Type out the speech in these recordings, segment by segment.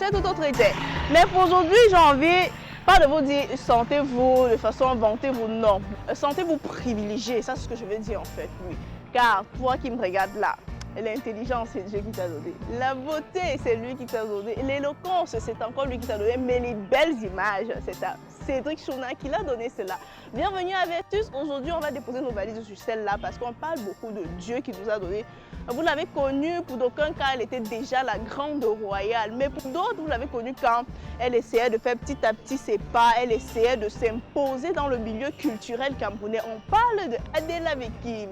c'est tout autre idée. Mais pour aujourd'hui, j'ai envie, pas de vous dire sentez-vous de façon vantez-vous, non. Sentez-vous privilégié, ça c'est ce que je veux dire en fait, oui. Car toi qui me regardes là, l'intelligence, c'est Dieu qui t'a donné. La beauté, c'est lui qui t'a donné. L'éloquence, c'est encore lui qui t'a donné. Mais les belles images, c'est à Cédric Chouna qui l'a donné cela. Bienvenue à Vertus. Aujourd'hui, on va déposer nos valises sur celle-là parce qu'on parle beaucoup de Dieu qui nous a donné. Vous l'avez connue, pour d'aucuns cas, elle était déjà la grande royale. Mais pour d'autres, vous l'avez connue quand elle essayait de faire petit à petit ses pas. Elle essayait de s'imposer dans le milieu culturel camerounais. On parle de Adela Vekim,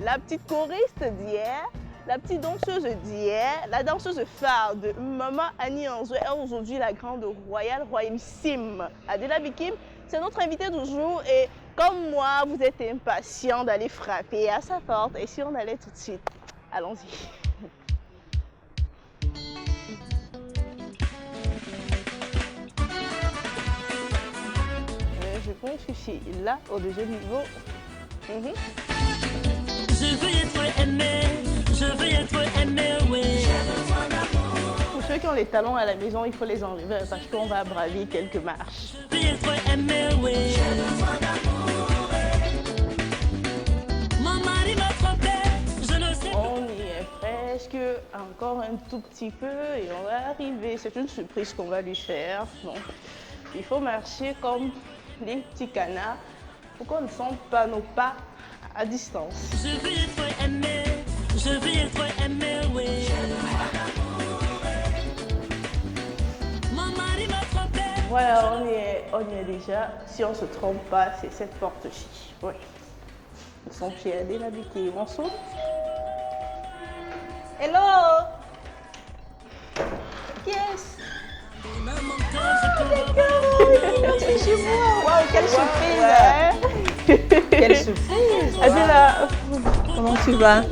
la petite choriste d'hier. La petite danseuse d'hier, la danseuse phare de Maman Annie Anzo est aujourd'hui la grande royale, royalissime. Adela Vekim, c'est notre invitée du jour et comme moi, vous êtes impatient d'aller frapper à sa porte. Et si on allait tout de suite, allons-y. Je pense que je suis là, au deuxième niveau. Je veux être aimé, je veux être aimé, oui. Pour ceux qui ont les talons à la maison, il faut les enlever parce qu'on va braver quelques marches. Je veux être aimé, oui. Mon mari m'a trompé, je ne sais pas. On y est presque, encore un tout petit peu et on va arriver. C'est une surprise qu'on va lui faire. Donc, il faut marcher comme des petits canards pour qu'on ne sente pas nos pas à distance. Je veux être aimé, je veux être aimé, oui. Mon mari m'a trompé. Voilà, on y est déjà. Si on ne se trompe pas, c'est cette porte-ci. Oui. Ils sont fiers Adela Vekim. On saute. Hello! Yes! C'est chez moi. Waouh, quelle surprise! Quelle surprise! Adela, Comment tu vas?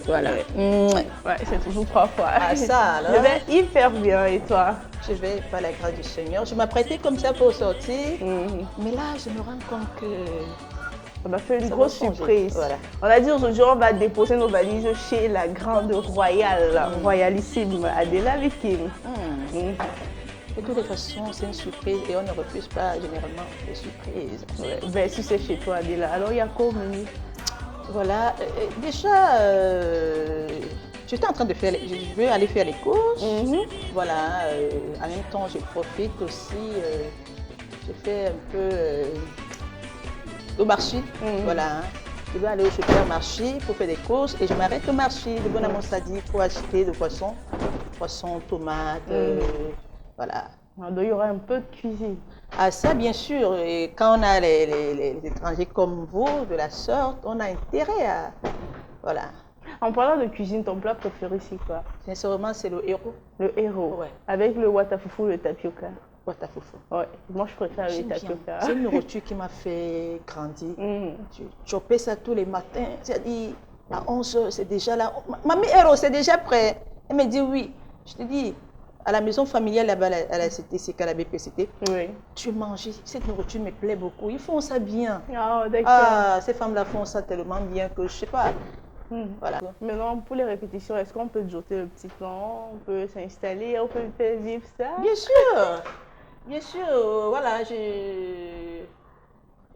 Voilà. ouais, c'est toujours 3 fois. Ah, ça alors? Je vais hyper bien et toi? Je vais par la grâce du Seigneur. Je m'apprêtais comme ça pour sortir. Mais là, je me rends compte que On a fait une ça grosse va changer. surprise. Voilà. On a dit aujourd'hui on va déposer nos valises chez la grande royale, royalissime Adela Vekim. De toutes les façons, c'est une surprise et on ne refuse pas généralement les surprises. Ouais. Ben, si c'est chez toi Adela, alors il y a quoi au menu? Voilà. Déjà, j'étais en train de faire, je veux aller faire les courses. Voilà. En même temps, je profite aussi. Je fais un peu au marché. Voilà. Je vais aller au supermarché pour faire des courses et je m'arrête au marché de Bonamonsadi pour acheter des poissons. Poissons, tomates. Voilà. Donc, il y aura un peu de cuisine. Ah ça, bien sûr. Et quand on a les étrangers comme vous, de la sorte, on a intérêt à... Voilà. En parlant de cuisine, ton plat préféré c'est quoi? Sincèrement, c'est le héros. Le héros. Ouais. Avec le watafoufou, le tapioca. Watafoufou. Ouais, moi je préfère le J'aime bien. tapioca. C'est une nourriture qui m'a fait grandir. Tu chopais ça tous les matins. C'est-à-dire, à 11h, c'est déjà là. Mamie héros, c'est déjà prêt. Elle me dit oui. Je te dis, à la maison familiale là-bas, à la cité, c'est qu'à la BPCT, Oui. tu manges. Cette nourriture me plaît beaucoup. Ils font ça bien. Ah, d'accord. Ah, ces femmes-là font ça tellement bien que je sais pas. Voilà. Maintenant, pour les répétitions, est-ce qu'on peut joter le petit plan? On peut s'installer, on peut faire vivre ça? Bien sûr. Bien sûr. Voilà,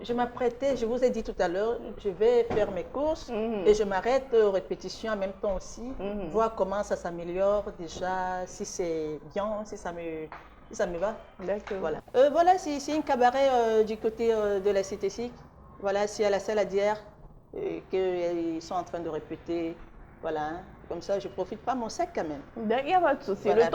je m'apprêtais, je vous ai dit tout à l'heure, je vais faire mes courses et je m'arrête aux répétitions en même temps aussi, voir comment ça s'améliore déjà, si c'est bien, si ça me va. D'accord. Voilà. Voilà, c'est un cabaret du côté de la cité SIC. Voilà, c'est à la salle à d'hier qu'ils sont en train de répéter. Voilà. Comme ça, je ne profite pas mon sac quand même. Il n'y a pas de souci. Voilà,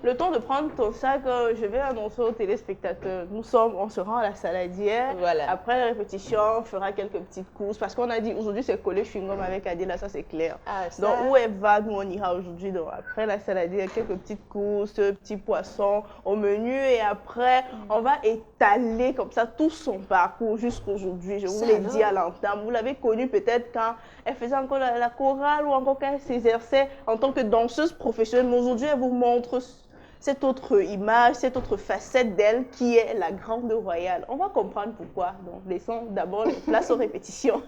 le temps de prendre ton sac, je vais annoncer aux téléspectateurs. On se rend à la saladière. Voilà. Après la répétition, on fera quelques petites courses. Parce qu'on a dit aujourd'hui, c'est collé chewing-gum avec Adela, ça c'est clair. Ah, ça... Donc, où elle va, nous on ira aujourd'hui. Donc, après la saladière, quelques petites courses, petits poissons au menu. Et après, on va étaler comme ça tout son parcours jusqu'aujourd'hui. Je vous l'ai dit à l'entame. Vous l'avez connue peut-être quand elle faisait encore la chorale ou encore quand elle s'exerçait en tant que danseuse professionnelle. Mais aujourd'hui, elle vous montre cette autre image, cette autre facette d'elle qui est la grande royale. On va comprendre pourquoi. Donc, laissons d'abord place aux répétitions.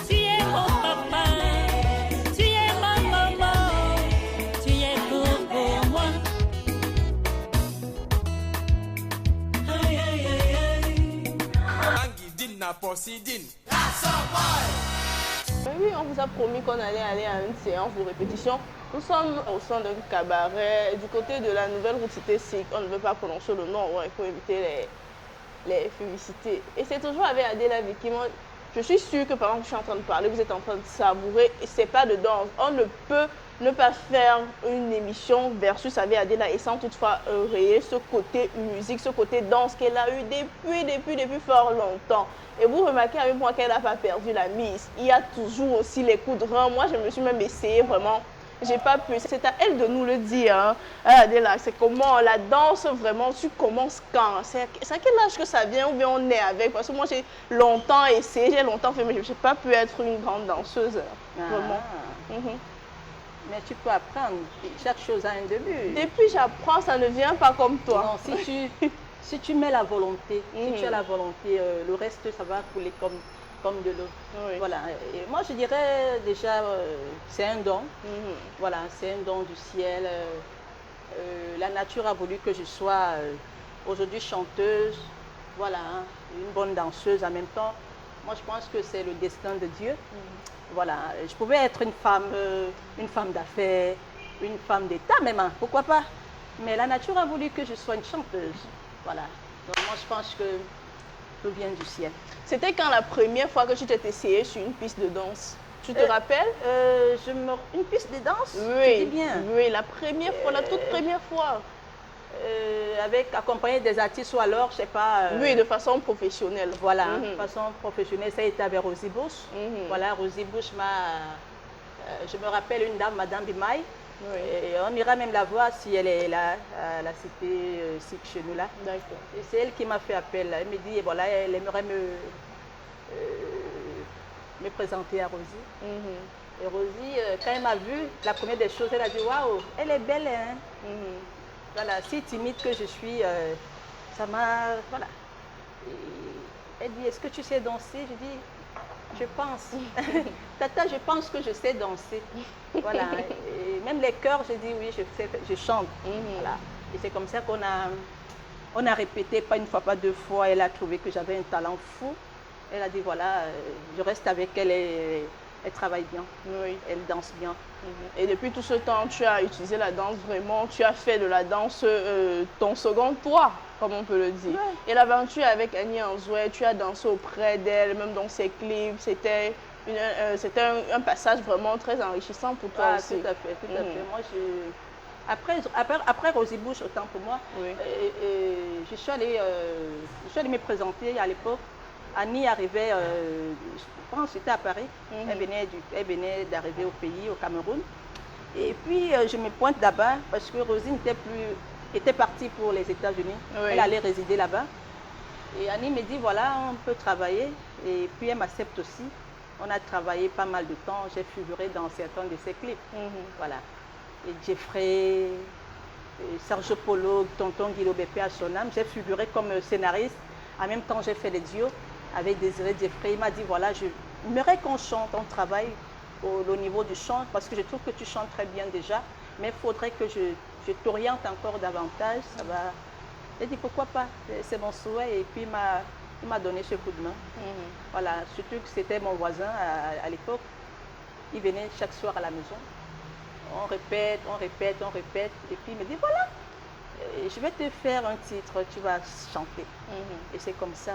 Tu es mon papa, tu Fosidine. Oui, on vous a promis qu'on allait aller à une séance de répétition. Nous sommes au sein d'un cabaret du côté de la nouvelle route Cité SIC. On ne veut pas prononcer le nom, ouais, il faut éviter les publicités. Et c'est toujours avec Adela Vicky. Moi, je suis sûre que pendant que je suis en train de parler, vous êtes en train de savourer. Et c'est pas de danse. On ne peut ne pas faire une émission versus avec Adela et sans toutefois rayer ce côté musique, ce côté danse qu'elle a eu depuis fort longtemps. Et vous remarquez avec moi qu'elle n'a pas perdu la mise. Il y a toujours aussi les coups de rein. Moi, je me suis même essayée vraiment. J'ai pas pu. C'est à elle de nous le dire. Hein. Adela, c'est comment la danse vraiment, tu commences quand? C'est à quel âge que ça vient ou bien on est avec? Parce que moi, j'ai longtemps essayé, j'ai longtemps fait, mais je n'ai pas pu être une grande danseuse. Vraiment. Mais tu peux apprendre. Chaque chose a un début. Depuis j'apprends, ça ne vient pas comme toi. Non, si tu mets la volonté, si tu as la volonté, le reste, ça va couler comme de l'eau. Oui. Voilà. Et moi, je dirais déjà, c'est un don. Voilà, c'est un don du ciel. La nature a voulu que je sois aujourd'hui chanteuse, voilà, hein, une bonne danseuse en même temps. Moi, je pense que c'est le destin de Dieu. Voilà, je pouvais être une femme d'affaires, une femme d'État même, hein, pourquoi pas. Mais la nature a voulu que je sois une chanteuse. Voilà. Donc moi, je pense que tout vient du ciel. C'était quand la première fois que tu t'es essayée sur une piste de danse? Tu te rappelles? Une piste de danse? Oui, tu dis bien. Oui, la première fois, la toute première fois. Avec accompagné des artistes ou alors, je sais pas. Oui, de façon professionnelle. Voilà, de façon professionnelle, ça a été avec Rosie Bush. Voilà, Rosie Bush je me rappelle une dame, Madame Bimaï. Oui. Et on ira même la voir si elle est là, à la cité SIC chez nous là. D'accord. Et c'est elle qui m'a fait appel. Elle me dit, voilà, elle aimerait me présenter à Rosie. Et Rosie, quand elle m'a vue, la première des choses, elle a dit, waouh, elle est belle, hein. Voilà, si timide que je suis, ça m'a, voilà. Et elle dit, est-ce que tu sais danser? Je dis, je pense. Tata, je pense que je sais danser. Voilà. Et même les chœurs, je dis oui, je chante. Voilà. Et c'est comme ça qu'on a répété, pas une fois, pas deux fois. Elle a trouvé que j'avais un talent fou. Elle a dit voilà, je reste avec elle et elle travaille bien. Oui. Elle danse bien. Et depuis tout ce temps, tu as utilisé la danse vraiment, tu as fait de la danse ton second toi, comme on peut le dire. Ouais. Et l'aventure avec Annie Anzouet, tu as dansé auprès d'elle, même dans ses clips, c'était un passage vraiment très enrichissant pour toi aussi. Tout à fait, tout à fait. Moi, après Rosie Bush, autant pour moi, Oui. je suis allée me présenter à l'époque. Annie arrivait, je pense que c'était à Paris, elle venait d'arriver au pays, au Cameroun. Et puis je me pointe là-bas parce que Rosie était partie pour les États-Unis, Oui. Elle allait résider là-bas. Et Annie me dit voilà, on peut travailler. Et puis elle m'accepte aussi. On a travaillé pas mal de temps, j'ai figuré dans certains de ses clips. Voilà. Et Jeffrey, Sergio Polo, Tonton Guido Bépé à son âme, j'ai figuré comme scénariste. En même temps, j'ai fait des duos avec Désiré Jeffrey. Il m'a dit, voilà, j'aimerais qu'on chante, on travaille au niveau du chant, parce que je trouve que tu chantes très bien déjà, mais il faudrait que je t'oriente encore davantage. Ça va. J'ai dit, pourquoi pas, c'est mon souhait. Et puis, il m'a donné ce coup de main. Voilà, surtout que c'était mon voisin à l'époque. Il venait chaque soir à la maison. On répète, on répète, on répète. Et puis, il me dit, voilà, je vais te faire un titre, tu vas chanter. Et c'est comme ça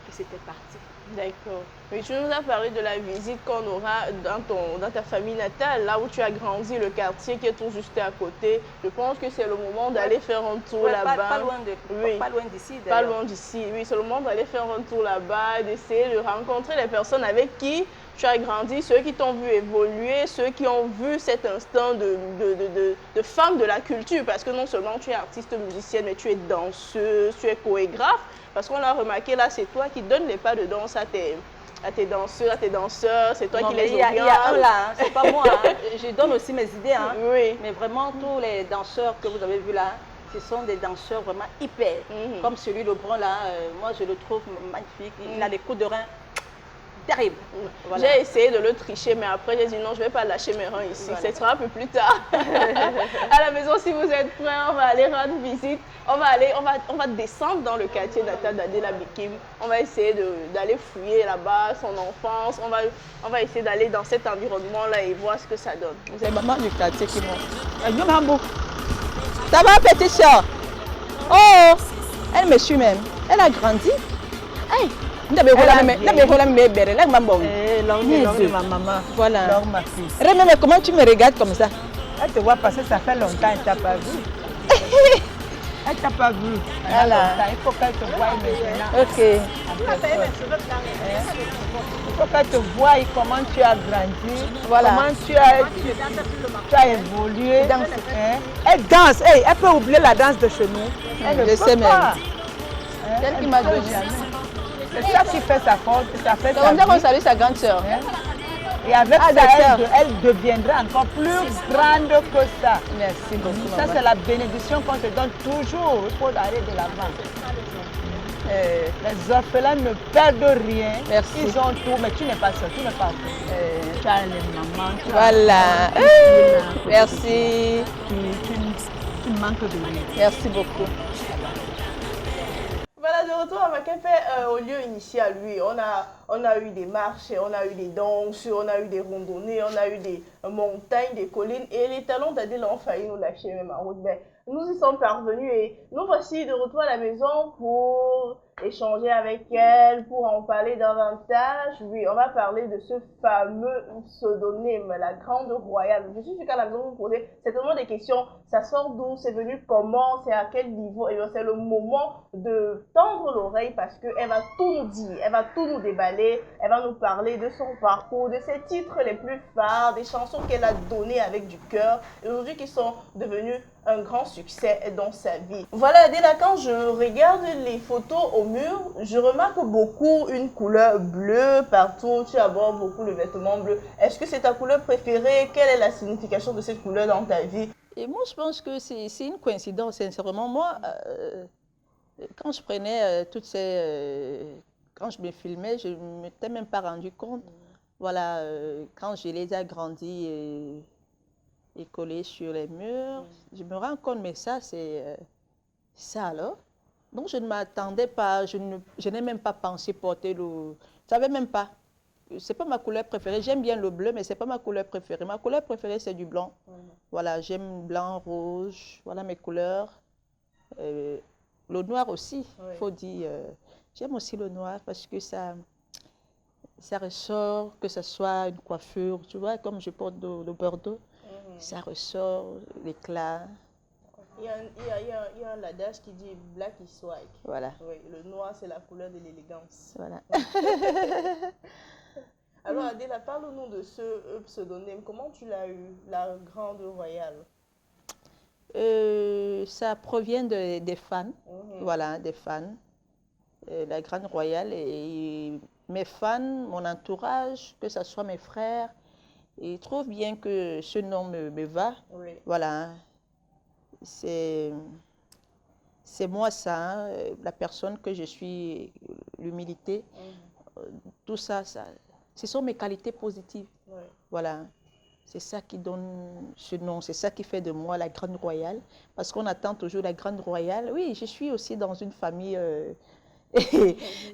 que c'était parti. D'accord. Mais tu nous as parlé de la visite qu'on aura dans ta famille natale, là où tu as grandi, le quartier qui est tout juste à côté. Je pense que c'est le moment d'aller faire un tour là-bas. Pas loin d'ici. Pas loin d'ici, oui. C'est le moment d'aller faire un tour là-bas, d'essayer de rencontrer les personnes avec qui tu as grandi, ceux qui t'ont vu évoluer, ceux qui ont vu cet instant de femme de la culture. Parce que non seulement tu es artiste musicienne, mais tu es danseuse, tu es chorégraphe. Parce qu'on a remarqué là, c'est toi qui donnes les pas de danse à tes danseurs, à tes danseurs, c'est toi qui les orientes. Il y a un là, hein, c'est pas moi. Hein. Je donne aussi mes idées. Hein. Oui. Mais vraiment, tous les danseurs que vous avez vus là, ce sont des danseurs vraiment hyper. Comme celui de Brun là, moi je le trouve magnifique. Il a des coups de rein terrible. Voilà. J'ai essayé de le tricher, mais après j'ai dit non, je ne vais pas lâcher mes reins ici. Voilà. Ce sera un peu plus tard. À la maison, si vous êtes prêts, on va aller rendre visite. On va descendre dans le quartier natal d'Adela Bikim. On va essayer d'aller fouiller là-bas, son enfance. On va essayer d'aller dans cet environnement-là et voir ce que ça donne. C'est maman du quartier qui monte. Ça va, petite soeur? Oh, elle me suit même. Elle a grandi. Hey. Eh, l'homme ma maman. Voilà. L'homme ma fille. Rémi, mais comment tu me regardes comme ça? Elle te voit passer, ça fait longtemps, elle t'a pas vu. Elle t'a pas vu. Voilà. Il faut qu'elle te voie maintenant. Ok. Il faut qu'elle te voie comment tu as grandi, Voilà. comment tu as évolué. Elle danse. Hey, elle peut oublier la danse de chez nous. Elle ne Je peut sais pas. Celle qui m'a donné. C'est ça qui fait sa force, ça fait C'est sa comme ça qu'on vie. salue sa grande sœur. Et avec Ah, ça, d'accord. elle deviendra encore plus grande que ça. Merci beaucoup, Ça, maman. c'est la bénédiction qu'on te donne toujours. Il faut aller de l'avant. Les orphelins ne perdent rien. Merci. Ils ont tout, mais tu n'es pas seul, tu n'es pas seul. Tu as les mamans, tu as Voilà. les mamans, Merci. tu manques de rien. Merci beaucoup. Voilà, de retour à Macapé, au lieu initial, oui, on a eu des marches, on a eu des danses, on a eu des randonnées, on a eu des montagnes, des collines, et les talons d'Adèle ont failli nous lâcher même en route. Mais nous y sommes parvenus et nous voici de retour à la maison pour échanger avec elle, pour en parler davantage. Oui, on va parler de ce fameux pseudonyme, la Grande Royale. Je suis sûre qu'à la maison, vous vous posez certainement des questions. Ça sort d'où? C'est venu comment? C'est à quel niveau? Et bien, c'est le moment de tendre l'oreille parce qu'elle va tout nous dire, elle va tout nous déballer, elle va nous parler de son parcours, de ses titres les plus phares, des chansons qu'elle a données avec du cœur et aujourd'hui qui sont devenues un grand succès dans sa vie. Voilà, dès là, quand je regarde les photos au mur, je remarque beaucoup une couleur bleue partout. Tu abordes beaucoup le vêtement bleu. Est-ce que c'est ta couleur préférée? Quelle est la signification de cette couleur dans ta vie? Et moi, je pense que c'est une coïncidence, sincèrement. Moi, quand je prenais toutes ces... quand je me filmais, je ne m'étais même pas rendu compte. Voilà, quand je les ai agrandis et collés sur les murs, je me rends compte, mais ça, c'est ça alors. Donc, je ne m'attendais pas, je n'ai même pas pensé porter le... Je ne savais même pas. Ce n'est pas ma couleur préférée. J'aime bien le bleu, mais ce n'est pas ma couleur préférée. Ma couleur préférée, c'est du blanc. Voilà, j'aime blanc, rouge, voilà mes couleurs. Le noir aussi, il faut dire. J'aime aussi le noir parce que ça ressort, que ce soit une coiffure, tu vois, comme je porte le bordeaux, ça ressort l'éclat. Il y a un adage qui dit black is swag. Voilà. Oui, le noir, c'est la couleur de l'élégance. Voilà. Alors, Adela, parle-nous de ce pseudonyme. Comment tu l'as eu, la Grande Royale? Ça provient des fans, voilà, des fans. La Grande Royale et mes fans, mon entourage, que ce soit mes frères, ils trouvent bien que ce nom me va. Oui. Voilà, c'est moi ça, hein, la personne que je suis, l'humilité, tout ça, ce sont mes qualités positives. Oui. Voilà, c'est ça qui donne ce nom, c'est ça qui fait de moi la Grande Royale, parce qu'on attend toujours la Grande Royale. Oui, je suis aussi dans une famille,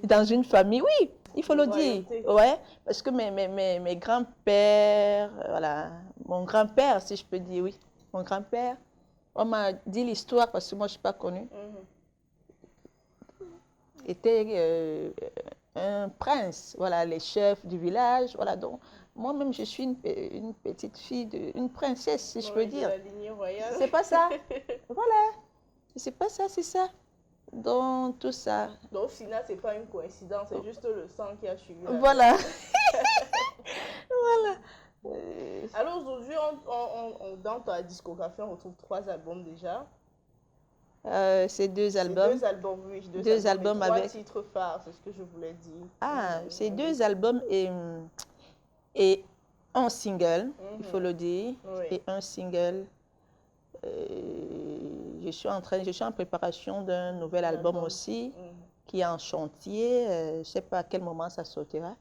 dans une famille, oui, il faut le dire, ouais, parce que mes grands-pères, voilà, mon grand-père, si je peux dire, oui, mon grand-père, on m'a dit l'histoire parce que moi je ne suis pas connue, était un prince, voilà, les chefs du village, voilà, donc moi-même je suis une petite fille, une princesse, si je peux dire. La lignée royale. C'est pas ça, voilà, c'est pas ça, c'est ça. Donc tout ça. Donc au final, ce n'est pas une coïncidence, c'est juste le sang qui a suivi. Voilà. Voilà. Alors aujourd'hui, dans ta discographie, on retrouve 3 albums déjà. C'est 2 albums. 2 albums, oui. 2 albums avec 3 avec... titres phares, c'est ce que je voulais dire. Ah, c'est 2 albums et un single, il faut le dire, Oui. et un single. Je suis en préparation d'un nouvel album aussi, qui est en chantier. Je ne sais pas à quel moment ça sortira.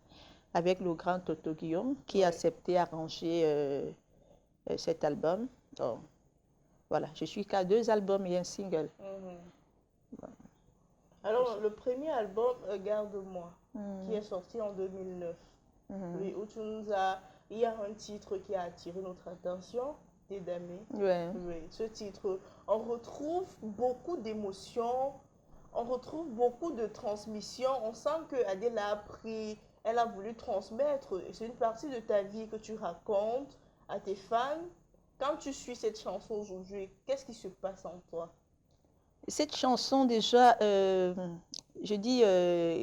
avec le grand Toto Guillaume qui a accepté arranger cet album. Donc, voilà, je suis qu'à 2 albums et un single. Alors, le premier album, Garde-moi, qui est sorti en 2009, oui, où tu nous as... Il y a un titre qui a attiré notre attention, Tédamé. Ouais. Oui, ce titre, on retrouve beaucoup d'émotions, on retrouve beaucoup de transmission. On sent que Adèle a appris, elle a voulu transmettre. C'est une partie de ta vie que tu racontes à tes fans. Quand tu suis cette chanson aujourd'hui, qu'est-ce qui se passe en toi? Cette chanson, déjà, je dis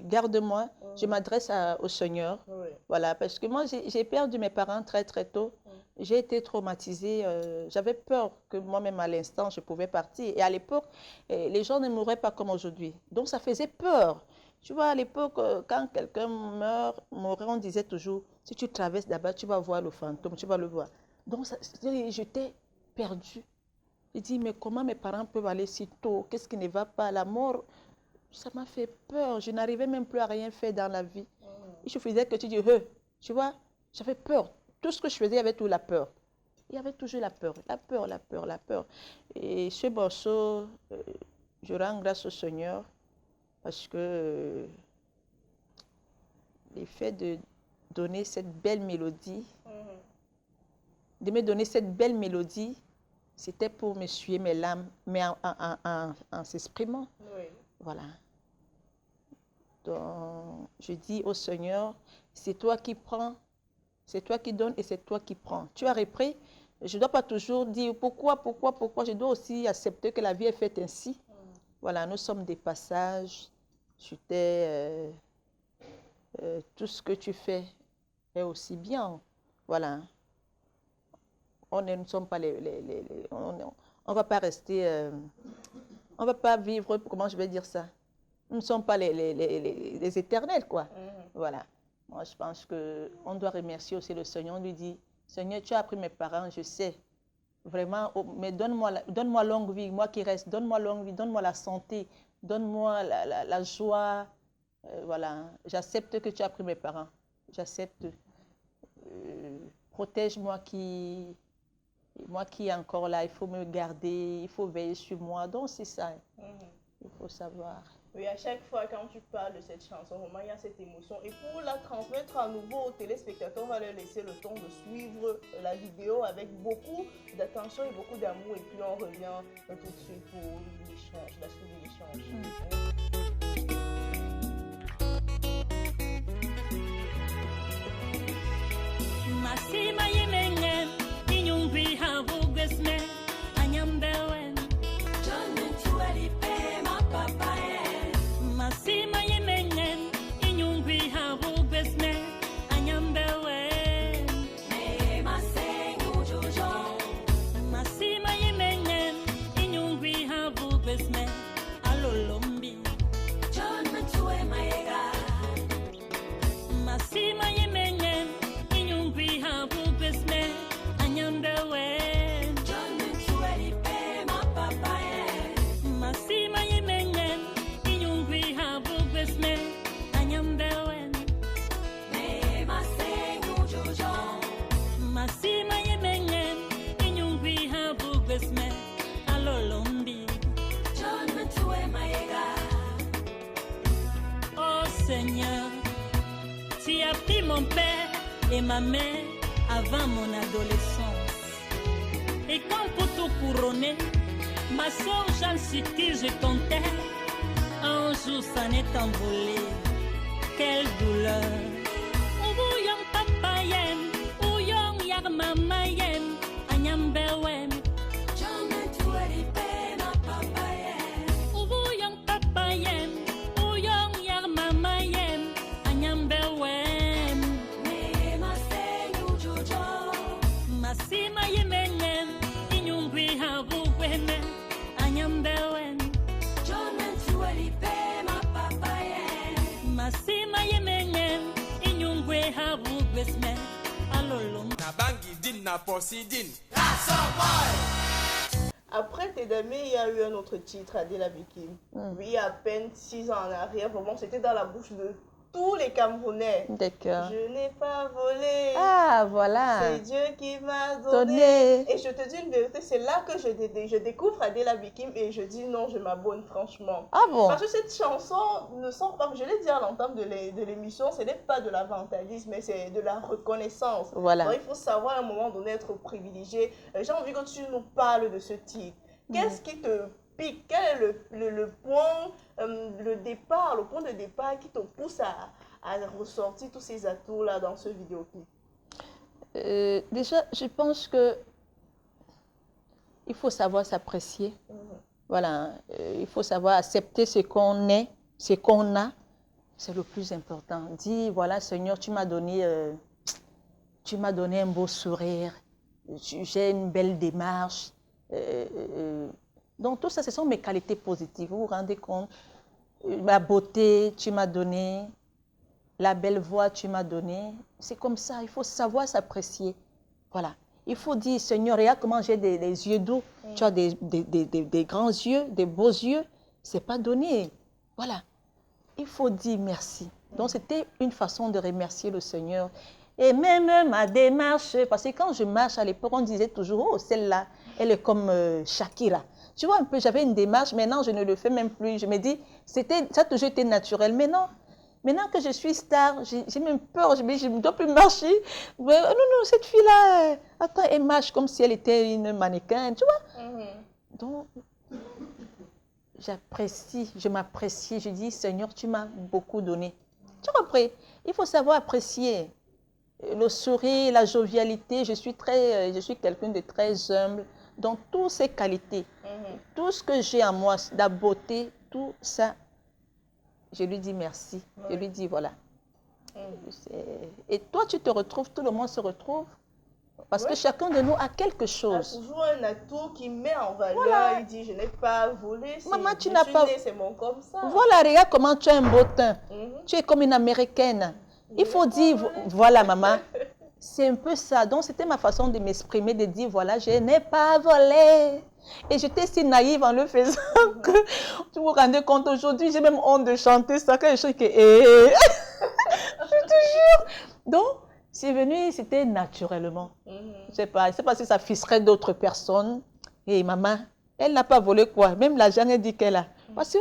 garde-moi, je m'adresse au Seigneur. Oui. Voilà, parce que moi, j'ai perdu mes parents très, très tôt. J'ai été traumatisée. J'avais peur que moi-même, à l'instant, je pouvais partir. Et à l'époque, les gens ne mouraient pas comme aujourd'hui. Donc, ça faisait peur. Tu vois, à l'époque, quand quelqu'un mourait, on disait toujours, si tu traverses d'abord, tu vas voir le fantôme, tu vas le voir. Donc, j'étais perdue. J'ai dit, mais comment mes parents peuvent aller si tôt? Qu'est-ce qui ne va pas? La mort, ça m'a fait peur. Je n'arrivais même plus à rien faire dans la vie. Il suffisait que tu dis, tu vois, j'avais peur. Tout ce que je faisais, il y avait toujours la peur. Il y avait toujours la peur, la peur, la peur, la peur. Et ce morceau, je rends grâce au Seigneur parce que l'effet de donner cette belle mélodie, de me donner cette belle mélodie, c'était pour me suer mes larmes, mais en s'exprimant. Oui. Voilà. Donc, je dis au Seigneur, c'est toi qui prends, c'est toi qui donnes et c'est toi qui prends. Tu as repris, je ne dois pas toujours dire pourquoi. Je dois aussi accepter que la vie est faite ainsi. Voilà, nous sommes des passages. Tout ce que tu fais est aussi bien. Voilà. On ne sommes pas on va pas rester, on va pas vivre, comment je vais dire ça? Nous ne sommes pas les éternels, quoi. Voilà. Moi, je pense qu'on doit remercier aussi le Seigneur. On lui dit, Seigneur, tu as appris mes parents, je sais. Vraiment, mais donne-moi longue vie, moi qui reste, donne-moi longue vie, donne-moi la santé, donne-moi la joie. Voilà. J'accepte que tu as appris mes parents. J'accepte. Protège-moi moi qui est encore là, il faut me garder, il faut veiller sur moi. Donc, c'est ça. Il faut savoir. Oui, à chaque fois quand tu parles de cette chanson, vraiment, il y a cette émotion. Et pour la transmettre à nouveau aux téléspectateurs, on va leur laisser le temps de suivre la vidéo avec beaucoup d'attention et beaucoup d'amour. Et puis, on revient tout de suite pour l'échange, la suite de l'échange. Masima yemenge inyumbi habugwesme anyambewen John tuali pema papaye Masima yemenge inyumbi habugwesme anyambewen me masengu jojo Masima yemenge inyumbi habugwesme alolombi John tuwe maega Masima yemenge inyumbi habugwesme anyambewe John tuweli pema papaye Masima yemenge inyumbi habugwesme anyambewe me masengu jojo Masima yemenge inyumbi habugwesme alolombi John tuwe maega Oh Seigneur, tu as pris mon père et ma mère avant mon adolescence. Et quand pour tout couronner, ma soeur Jeanne sur qui je comptais, un jour ça n'est envolé. Quelle douleur! Ouyong papa yem, ouyong yar mama yem, anyambewem. John tueli pena papa yem. Ouyong papa yem, ouyong yar mama yem, anyambewem. Masima yemenge inyungwi habugweme anyambewen John tuweli pema papaye Masima yemenge inyungwi habugwesme alolom Na bangi din na posi din. Après Tédamé, il y a eu un autre titre, Adèle Abikim. Oui, il y a à peine 6 ans en arrière, vraiment, c'était dans la bouche de tous les Camerounais. D'accord. Je n'ai pas volé. Ah, voilà. C'est Dieu qui m'a donné. Donné. Et je te dis une vérité, c'est là que je découvre Adela Bikim et je dis non, je m'abonne franchement. Ah bon? Parce que cette chanson ne sort pas, je l'ai dit à l'entame de l'émission, ce n'est pas de l'avantagisme, mais c'est de la reconnaissance. Voilà. Donc il faut savoir à un moment donné être privilégié. J'ai envie que tu nous parles de ce titre. Qu'est-ce qui te pique? Quel est le point, le point de départ qui te pousse à ressortir tous ces atouts-là dans ce vidéoclip? Déjà, je pense que il faut savoir s'apprécier. Voilà, il faut savoir accepter ce qu'on est, ce qu'on a. C'est le plus important. Dis, voilà, Seigneur, tu m'as donné un beau sourire, j'ai une belle démarche. Donc, tout ça, ce sont mes qualités positives. Vous vous rendez compte? Ma beauté, tu m'as donné. La belle voix, tu m'as donné. C'est comme ça, il faut savoir s'apprécier. Voilà. Il faut dire, Seigneur, regarde comment j'ai des yeux doux. Tu as des grands yeux, des beaux yeux. Ce n'est pas donné. Voilà. Il faut dire merci. Donc, c'était une façon de remercier le Seigneur. Et même ma démarche, parce que quand je marche à l'époque, on disait toujours, oh, celle-là, elle est comme Shakira. Tu vois un peu, j'avais une démarche, maintenant je ne le fais même plus. Je me dis, ça a toujours été naturel. Mais non, maintenant que je suis star, j'ai même peur, je ne dois plus marcher. Mais, non, non, cette fille-là, attends, elle marche comme si elle était une mannequin, tu vois. Donc, j'apprécie, je m'apprécie, je dis, Seigneur, tu m'as beaucoup donné. Tu vois, après, il faut savoir apprécier le sourire, la jovialité. Je suis quelqu'un de très humble. Donc, toutes ces qualités, tout ce que j'ai en moi, la beauté, tout ça, je lui dis merci. Je lui dis voilà. Et toi, tu te retrouves, tout le monde se retrouve. Parce que chacun de nous a quelque chose. Il y a toujours un atout qui met en valeur. Voilà. Il dit, je n'ai pas volé. Maman, tu n'as pas... C'est mon comme ça. Voilà, regarde comment tu as un beau teint. Tu es comme une Américaine. Il faut dire, voilà, maman. C'est un peu ça. Donc, c'était ma façon de m'exprimer, de dire, voilà, je n'ai pas volé. Et j'étais si naïve en le faisant que tu vous rendez compte, aujourd'hui, j'ai même honte de chanter ça. Quand je sais que... je te jure. Donc, c'est venu, c'était naturellement. Je sais pas si ça fisserait d'autres personnes. Et maman, elle n'a pas volé quoi. Même l'argent, elle dit qu'elle a. Parce que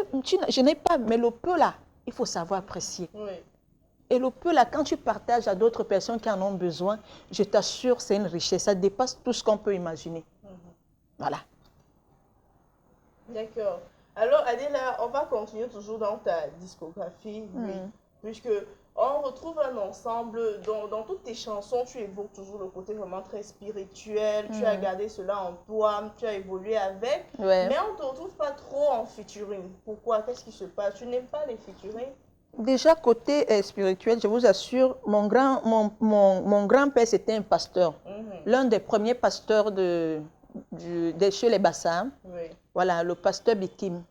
je n'ai pas, mais le peu là, il faut savoir apprécier. Oui. Et le peu là, quand tu partages à d'autres personnes qui en ont besoin, je t'assure, c'est une richesse. Ça dépasse tout ce qu'on peut imaginer. Voilà. D'accord. Alors, Adela, on va continuer toujours dans ta discographie, puisque on retrouve un ensemble, dans toutes tes chansons, tu évoques toujours le côté vraiment très spirituel, tu as gardé cela en toi, tu as évolué avec, mais on ne te retrouve pas trop en featuring. Pourquoi? Qu'est-ce qui se passe? Tu n'aimes pas les featuring? Déjà, côté spirituel, je vous assure, mon grand-père, c'était un pasteur. L'un des premiers pasteurs chez les Bassins. Voilà, le pasteur Bikim,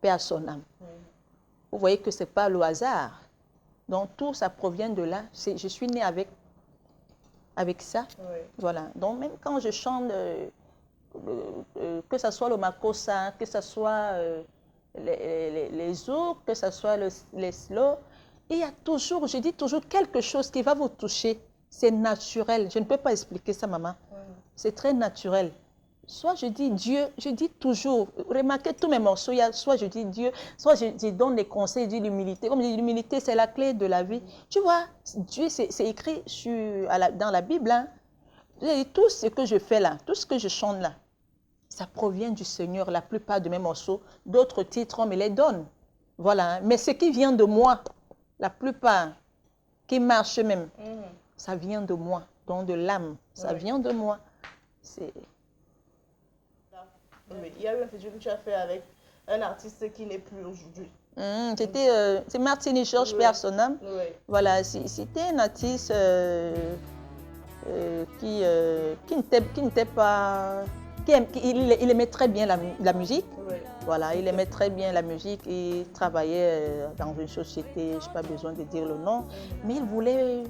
paix à son âme. Vous voyez que ce n'est pas le hasard. Donc, tout ça provient de là. Je suis née avec ça. Voilà. Donc, même quand je chante, que ce soit le makossa, que ce soit les zouk, que ce soit les slow, il y a toujours, je dis toujours, quelque chose qui va vous toucher. C'est naturel. Je ne peux pas expliquer ça, maman. C'est très naturel. Soit je dis Dieu, je dis toujours, remarquez tous mes morceaux, soit je dis Dieu, soit je donne des conseils, je dis l'humilité. Comme je dis, l'humilité, c'est la clé de la vie. Tu vois, Dieu, c'est écrit dans la Bible. Hein. Tout ce que je fais là, tout ce que je chante là, ça provient du Seigneur. La plupart de mes morceaux, d'autres titres, on me les donne. Voilà. Mais ce qui vient de moi, la plupart, qui marche même, ça vient de moi, donc de l'âme. Ça vient de moi. C'est... Il y a eu un featuring que tu as fait avec un artiste qui n'est plus aujourd'hui. C'est Martini Georges, paix à son âme. Voilà, c'était un artiste qui n'était pas... Il aimait très bien la musique. Voilà, il aimait très bien la musique. Il travaillait dans une société, je n'ai pas besoin de dire le nom, mais il voulait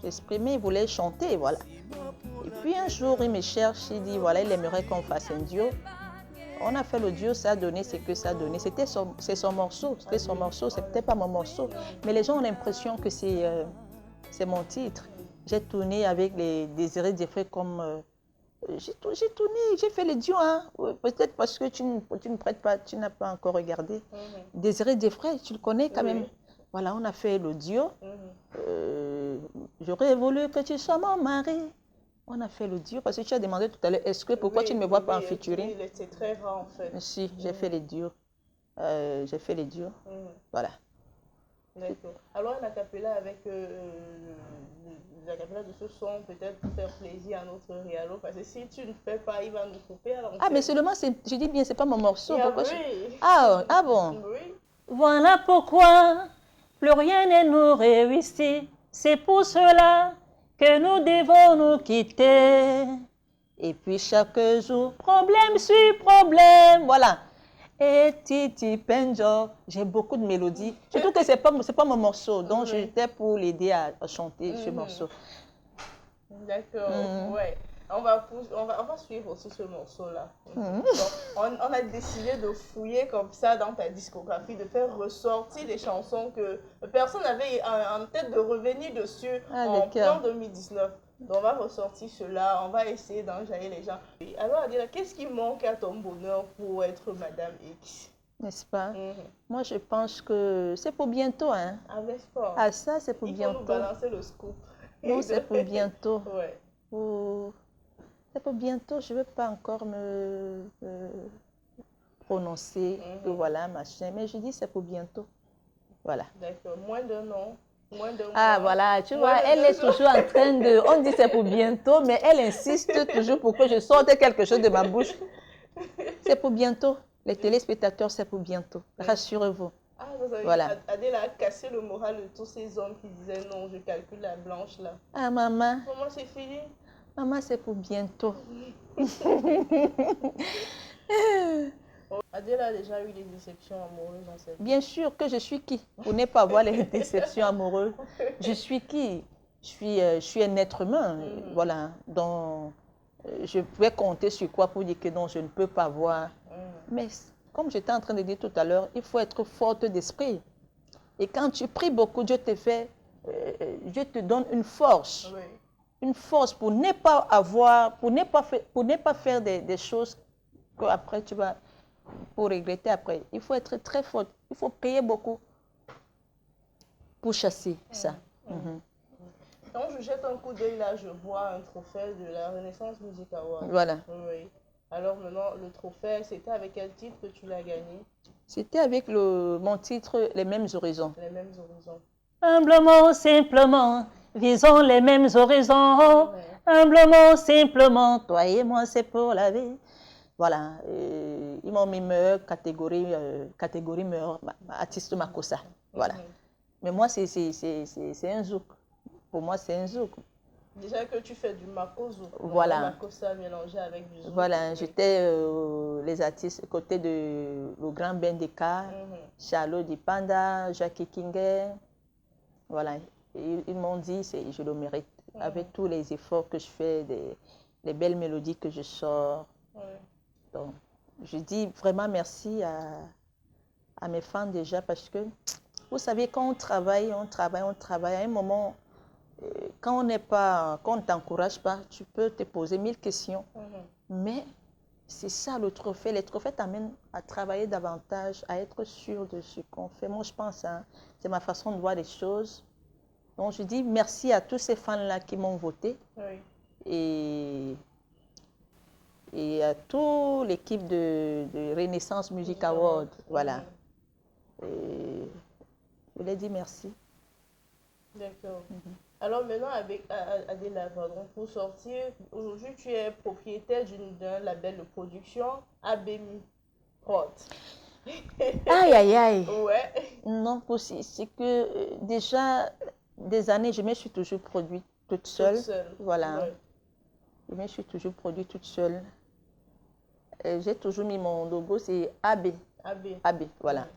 s'exprimer, il voulait chanter, voilà. Et puis un jour, il me cherche, il dit, voilà, il aimerait qu'on fasse un duo. On a fait le duo, ça a donné ce que ça a donné. C'est son morceau, c'était son morceau, c'était pas mon morceau. Mais les gens ont l'impression que c'est mon titre. J'ai tourné avec les Désiré Diffré comme... j'ai tourné, j'ai fait les duos, hein. Peut-être parce que tu ne prêtes pas, tu n'as pas encore regardé. Désiré Diffré, tu le connais quand même. Voilà, on a fait le duo. J'aurais voulu que tu sois mon mari. On a fait le duo parce que tu as demandé tout à l'heure, pourquoi tu ne me vois pas en featuring? Oui, c'est très rare en fait. Si, j'ai fait les duos. J'ai fait les duos. Voilà. D'accord. Alors, un acapella avec l'acapella de ce son, peut-être pour faire plaisir à notre réalo, parce que si tu ne fais pas, il va nous couper. Alors ah, mais seulement, je dis bien, c'est pas mon morceau. Pourquoi oui. Ah bon? Oui. Voilà pourquoi plus rien ne nous réussit. C'est pour cela que nous devons nous quitter. Et puis chaque jour, problème sur problème. Voilà. Et Titi Penjo, j'ai beaucoup de mélodies. Surtout que c'est pas mon morceau, donc j'étais pour l'aider à chanter ce morceau. D'accord, ouais. On va suivre aussi ce morceau-là. On a décidé de fouiller comme ça dans ta discographie, de faire ressortir des chansons que personne n'avait en tête de revenir dessus en plein 2019. Donc on va ressortir cela, on va essayer d'enjailler les gens. Alors Adela, qu'est-ce qui manque à ton bonheur pour être Madame X? N'est-ce pas? Moi je pense que c'est pour bientôt. Hein. Ah, n'est-ce pas? Ah ça c'est pour bientôt. Il faut nous balancer le scoop. Non, c'est pour bientôt. Ouais. C'est pour bientôt, je ne veux pas encore me prononcer, que voilà, machin, mais je dis c'est pour bientôt. Voilà. D'accord, moins d'un an. Ah voilà, tu vois, elle est toujours en train de... On dit c'est pour bientôt, mais elle insiste toujours pour que je sorte quelque chose de ma bouche. C'est pour bientôt. Les téléspectateurs, c'est pour bientôt. Rassurez-vous. Ah, vous avez voilà. Adela a cassé le moral de tous ces hommes qui disaient non, je calcule la blanche là. Ah maman. Comment c'est fini? Maman, c'est pour bientôt. Adela a déjà eu des déceptions amoureuses dans cette vie. Bien sûr que je suis qui pour ne pas avoir les déceptions amoureuses. Je suis qui? Je suis un être humain, voilà. Donc, je pouvais compter sur quoi pour dire que non, je ne peux pas voir. Mais comme j'étais en train de dire tout à l'heure, il faut être forte d'esprit. Et quand tu pries beaucoup, Dieu te donne une force. Oui. Une force pour ne pas avoir, pour ne pas faire des choses qu'après tu vas pour regretter après. Il faut être très fort, il faut prier beaucoup pour chasser ça. Quand je jette un coup d'œil là, je vois un trophée de la Renaissance Music Award. Voilà. Oui. Alors maintenant, le trophée, c'était avec quel titre que tu l'as gagné? C'était avec mon titre Les Mêmes Horizons. Les Mêmes Horizons. Humblement, simplement, visons les mêmes horizons. Humblement, simplement, toi et moi, c'est pour la vie. Voilà. Ils m'ont mis meilleure catégorie meilleur artiste Makossa. Voilà. Mais moi, c'est un zouk. Pour moi, c'est un zouk. Déjà que tu fais du Makozo. Voilà. Makossa mélangé avec du zouk. Voilà. J'étais les artistes côté de le grand Bendeka, Charlot Di Panda, Jackie Kinguer. Voilà. Ils m'ont dit que je le mérite. Avec tous les efforts que je fais, les belles mélodies que je sors. Donc, je dis vraiment merci à mes fans déjà parce que, vous savez, quand on travaille, à un moment, quand on ne t'encourage pas, tu peux te poser 1000 questions. Mais c'est ça le trophée. Les trophées t'amènent à travailler davantage, à être sûr de ce qu'on fait. Moi, je pense, hein, c'est ma façon de voir les choses. Donc, je dis merci à tous ces fans-là qui m'ont voté. Et à toute l'équipe de Renaissance Music Award. Voilà. Et je leur dis merci. D'accord. Alors maintenant, avec Adela, donc pour sortir, aujourd'hui tu es propriétaire d'un label de production, ABMI Prod. Aïe, aïe, aïe. Ouais. Non, c'est que déjà, des années, je me suis toujours produite toute seule. Voilà. Ouais. Je me suis toujours produite toute seule. J'ai toujours mis mon logo, c'est AB. AB, voilà.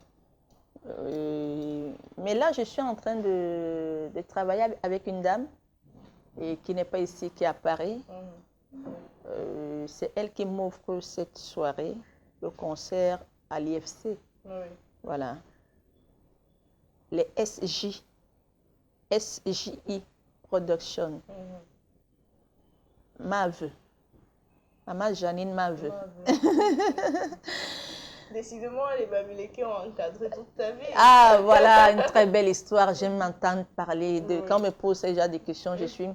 Mais là, je suis en train de travailler avec une dame qui n'est pas ici, qui est à Paris. C'est elle qui m'offre cette soirée. le concert à l'IFC. Oui. Voilà. Les SJI Production. Mave. Maman Janine Mave. Décidément, les Bamileke ont encadré toute ta vie. Ah, voilà, une très belle histoire. J'aime m'entendre parler de... Quand on me pose déjà des questions, je suis...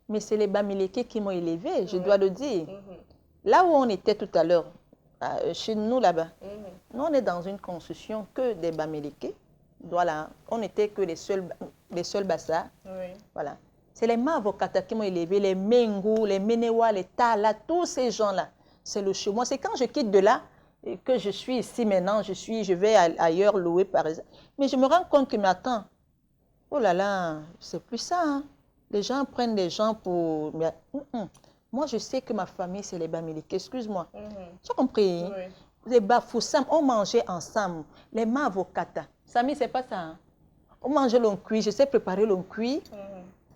Mais c'est les Bamileke qui m'ont élevée, je dois le dire. Là où on était tout à l'heure, chez nous là-bas, nous on est dans une construction que des Bamileke. Voilà, on n'était que les seuls Bassa. Oui. Voilà. C'est les Mavokata qui m'ont élevé, les Mengou, les Menewa, les Tala, tous ces gens-là. C'est le chez moi. C'est quand je quitte de là que je suis ici maintenant, je vais ailleurs louer par exemple. Mais je me rends compte que, mais attends, oh là là, c'est plus ça. Hein. Les gens prennent les gens pour... Mais, moi, je sais que ma famille, c'est les Bamileke. Excuse-moi. Tu as compris? Oui. Les Bafoussam, on mangeait ensemble. Les Mavokata. Samy, c'est pas ça. Hein. On mangeait l'oncuit. Je sais préparer l'oncuit.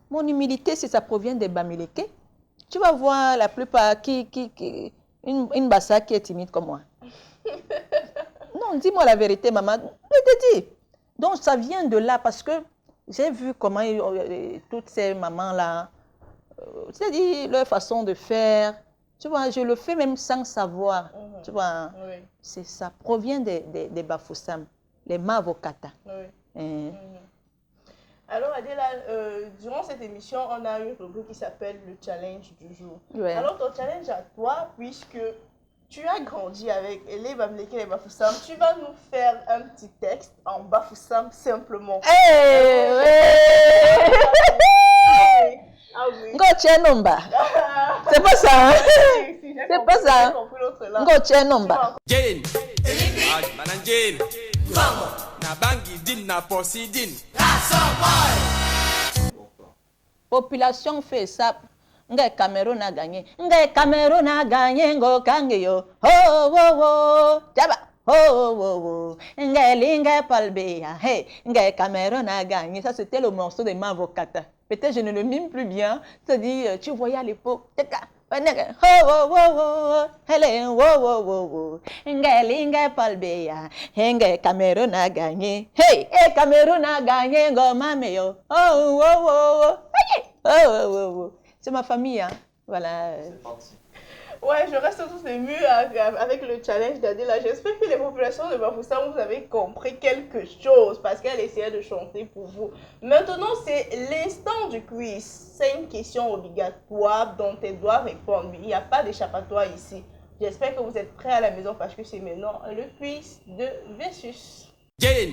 Mon humilité, si ça provient des Bamileke, tu vas voir la plupart une Bassa qui est timide comme moi. Non, dis-moi la vérité, maman. Je te dis. Donc, ça vient de là parce que j'ai vu comment toutes ces mamans-là, c'est-à-dire leur façon de faire. Tu vois, je le fais même sans savoir. Tu vois, ça provient des Bafoussam, les Mavokata. Alors Adela, durant cette émission, on a une rubrique qui s'appelle le challenge du jour. Ouais. Alors ton challenge à toi, puisque tu as grandi avec les Bamileke et les Bafoussam, tu vas nous faire un petit texte en Bafoussam simplement. Ah oui. C'est pas ça, hein? C'est pas ça. Ngoche nomba. Jane. Madame Jane. Na bangi din na posi din. Population fait ça. Ngai Cameroun a gagné. Ngai Cameroun a gagné. Ngo kangeyo. Oh oh oh. Jaba. Oh oh oh. Ngai linga palbeya. Hey. Ngai Cameroun a gagné. Ça c'était le morceau de Mavokata. Peut-être je ne le mime plus bien. C'est-à-dire, tu voyais à l'époque. Oh oh oh oh. Helen oh oh oh oh. Ngai linga palbeya. Ngai Cameroun a gagné. Hey. Hey Cameroun a gagné. Ngo mameyo. Oh oh oh oh. Oh oh oh oh. C'est ma famille, hein. Voilà. C'est parti. Ouais, je reste tous émue avec le challenge d'Adela. J'espère que les populations de Bafoussam, vous avez compris quelque chose parce qu'elle essayait de chanter pour vous. Maintenant, c'est l'instant du quiz. C'est une question obligatoire dont elle doit répondre. Il n'y a pas d'échappatoire ici. J'espère que vous êtes prêts à la maison parce que c'est maintenant le quiz de Versus. Jane.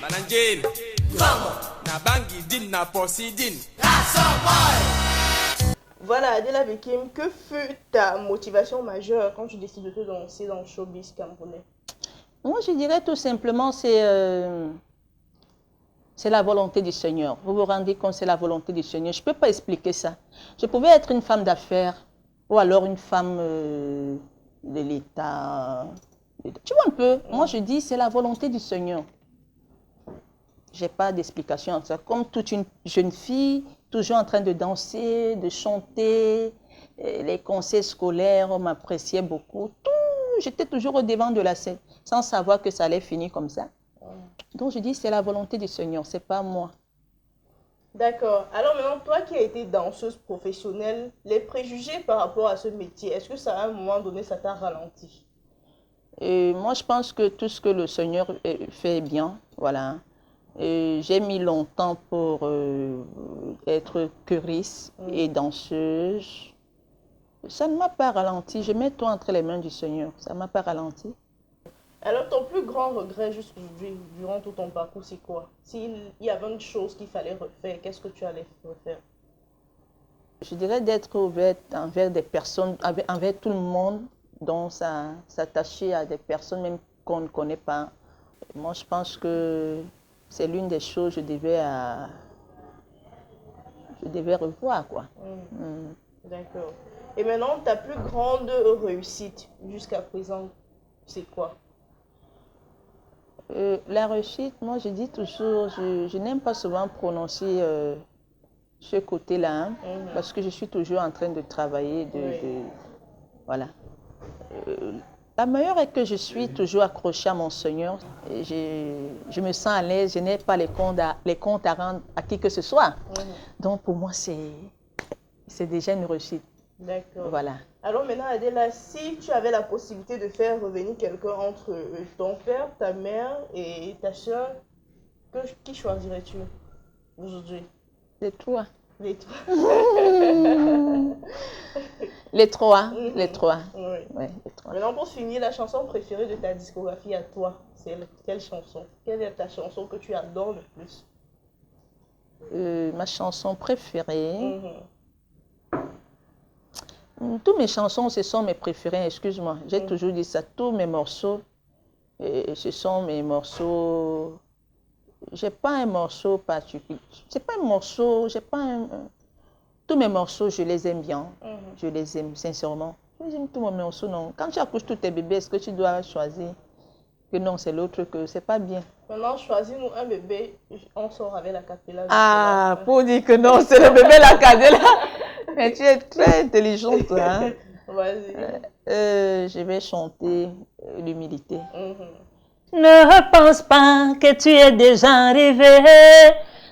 Madame Jane. Na bangi din na posi din. Voilà, Adela Bekim, que fut ta motivation majeure quand tu décides de te lancer dans le showbiz camerounais? Moi, je dirais tout simplement, c'est la volonté du Seigneur. Vous vous rendez compte, c'est la volonté du Seigneur. Je ne peux pas expliquer ça. Je pouvais être une femme d'affaires ou alors une femme de l'État. Tu vois un peu, moi je dis, c'est la volonté du Seigneur. Je n'ai pas d'explication à ça. Comme toute une jeune fille, toujours en train de danser, de chanter, les conseils scolaires, on m'appréciait beaucoup. J'étais toujours au devant de la scène, sans savoir que ça allait finir comme ça. Donc je dis, c'est la volonté du Seigneur, c'est pas moi. D'accord. Alors maintenant, toi qui as été danseuse professionnelle, les préjugés par rapport à ce métier, est-ce que ça, à un moment donné, ça t'a ralenti? Moi, je pense que tout ce que le Seigneur fait bien, voilà. J'ai mis longtemps pour être choriste et danseuse. Ça ne m'a pas ralenti. Je mets tout entre les mains du Seigneur. Ça ne m'a pas ralenti. Alors, ton plus grand regret jusqu'aujourd'hui, durant tout ton parcours, c'est quoi? S'il y avait une chose qu'il fallait refaire, qu'est-ce que tu allais refaire? Je dirais d'être ouverte envers des personnes, envers tout le monde, donc s'attacher à des personnes même qu'on ne connaît pas. Moi, je pense que c'est l'une des choses que je devais revoir, quoi. D'accord. Et maintenant, ta plus grande réussite jusqu'à présent, c'est quoi? La réussite, moi, je dis toujours, je n'aime pas souvent prononcer ce côté-là, hein, parce que je suis toujours en train de travailler, voilà. La meilleure est que je suis toujours accrochée à mon Seigneur. Et je me sens à l'aise, je n'ai pas les comptes à rendre à qui que ce soit. Donc pour moi, c'est déjà une réussite. D'accord. Voilà. Alors maintenant, Adela, si tu avais la possibilité de faire revenir quelqu'un entre ton père, ta mère et ta soeur, qui choisirais-tu aujourd'hui? Les trois. Les trois. Les trois. Les trois. Oui. Ouais, les trois. Maintenant, pour finir, la chanson préférée de ta discographie à toi, c'est quelle chanson? Quelle est ta chanson que tu adores le plus? Ma chanson préférée. Tous mes chansons, ce sont mes préférées, excuse-moi. J'ai toujours dit ça. Tous mes morceaux, ce sont mes morceaux. J'ai pas un morceau particulier. C'est pas un morceau, j'ai pas un... Tous mes morceaux, je les aime bien. Je les aime, sincèrement. J'aime tous mes morceaux, non. Quand tu accouches tous tes bébés, est-ce que tu dois choisir que non, c'est l'autre, que c'est pas bien? Maintenant, choisis-nous un bébé, on sort avec la capella. Ah, pour dire que non, c'est le bébé la capella. Mais tu es très intelligente, hein. Vas-y. Je vais chanter l'humilité. Ne pense pas que tu es déjà arrivé.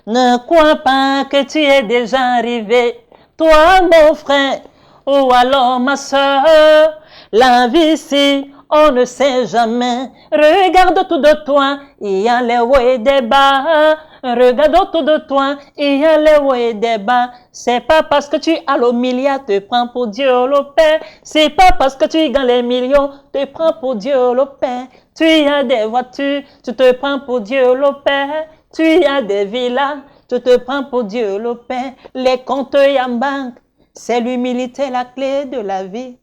Ne crois pas que tu es déjà arrivé. Toi, mon frère, ou alors ma soeur, la vie ici, on ne sait jamais. Regarde autour de toi, il y a les hauts et des bas. Regarde autour de toi, il y a les hauts et des bas. C'est pas parce que tu as le milliard, te prends pour Dieu le Père. C'est pas parce que tu gagnes les millions, te prends pour Dieu le Père. Tu as des voitures, tu te prends pour Dieu le Père. Tu as des villas, tu te prends pour Dieu le Père. Les comptes en banque, c'est l'humilité la clé de la vie.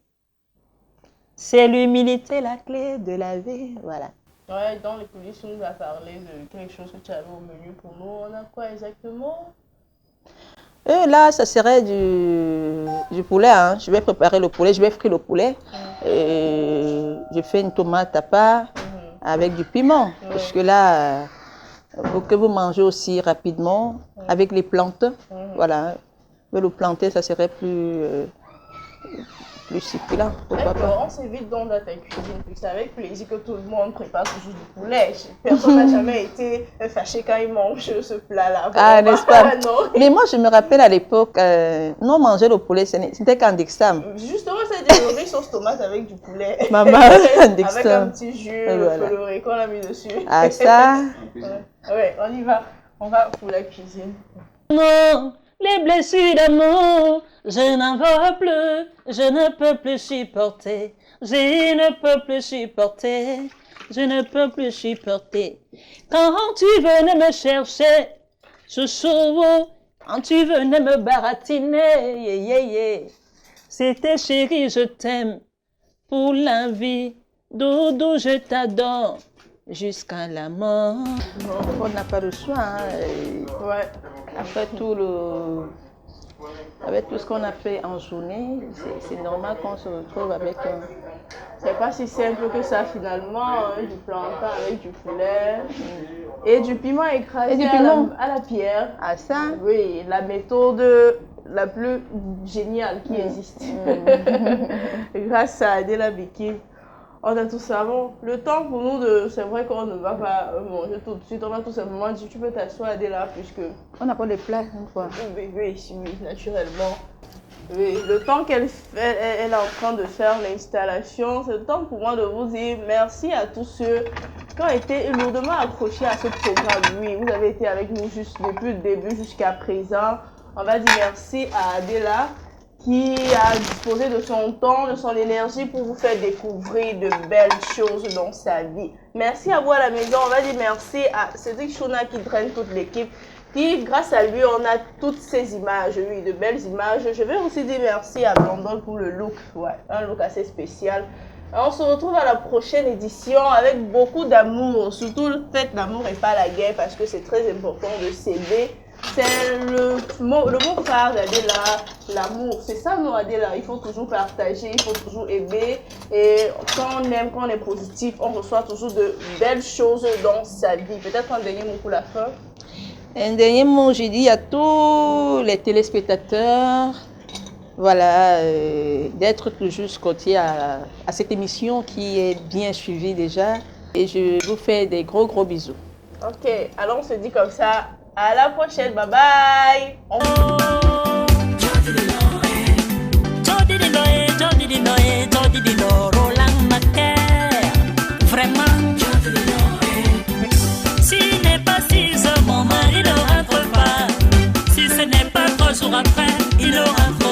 C'est l'humilité la clé de la vie. Voilà. Ouais, dans les coulisses, tu nous as parlé de quelque chose que tu avais au menu pour nous. On a quoi exactement? Là, ça serait du poulet. Hein. Je vais préparer le poulet, je vais frire le poulet. Je fais une tomate à part avec du piment. Parce que là, pour que vous mangez aussi rapidement avec les plantes. Voilà. Mais le planter, ça serait plus succulent. D'accord, on s'évite donc dans ta cuisine. C'est avec plaisir que tout le monde prépare toujours du poulet. Personne n'a jamais été fâché quand il mange ce plat-là. Ah, n'est-ce pas? Non. Mais moi, je me rappelle à l'époque, non, manger le poulet, c'était qu'en Dixam. Justement, c'est des riz sauce tomate avec du poulet. Maman, avec un petit jus coloré qu'on a mis dessus. Ah, ça? Ouais, on y va. On va pour la cuisine. Non, les blessures d'amour, je n'en veux plus, je ne peux plus supporter, je ne peux plus supporter, je ne peux plus supporter. Quand tu venais me chercher, chouchou, quand tu venais me baratiner, c'était chérie, je t'aime, pour la vie, doudou, je t'adore. Jusqu'à la mort. On n'a pas le choix. Hein. Ouais. Avec tout ce qu'on a fait en journée, c'est normal qu'on se retrouve avec un... C'est pas si simple que ça finalement, hein, du plantain avec du poulet et du piment écrasé à la pierre. Ah ça? Oui, la méthode la plus géniale qui existe. Grâce à Adela Biki. On a tout ça. Bon, le temps pour nous, c'est vrai qu'on ne va pas manger tout de suite. On a tout simplement dit, tu peux t'asseoir Adela, puisque... On n'a pas les plats une fois. Oui, naturellement. Oui, le temps qu'elle est en train de faire l'installation, c'est le temps pour moi de vous dire merci à tous ceux qui ont été lourdement accrochés à ce programme. Oui, vous avez été avec nous juste depuis le début jusqu'à présent. On va dire merci à Adela, qui a disposé de son temps, de son énergie pour vous faire découvrir de belles choses dans sa vie. Merci à vous à la maison. On va dire merci à Cédric Chouna qui draine toute l'équipe, qui, grâce à lui, on a toutes ces images, oui, de belles images. Je vais aussi dire merci à Blandol pour le look, ouais, un look assez spécial. On se retrouve à la prochaine édition avec beaucoup d'amour, surtout faites l'amour et pas la guerre, parce que c'est très important de s'aider. C'est le mot phare d'Adela, l'amour. C'est ça, non, Adela. Il faut toujours partager, il faut toujours aimer. Et quand on aime, quand on est positif, on reçoit toujours de belles choses dans sa vie. Peut-être un dernier mot pour la fin. Un dernier mot, j'ai dit à tous les téléspectateurs Voilà, d'être toujours scotché à cette émission qui est bien suivie déjà. Et je vous fais des gros bisous. Ok, alors on se dit comme ça. À la prochaine, bye bye. Vraiment, s'il n'est pas 6 heures, mon mari ne rentre pas. Si ce n'est pas 3 jours après, il ne rentre pas.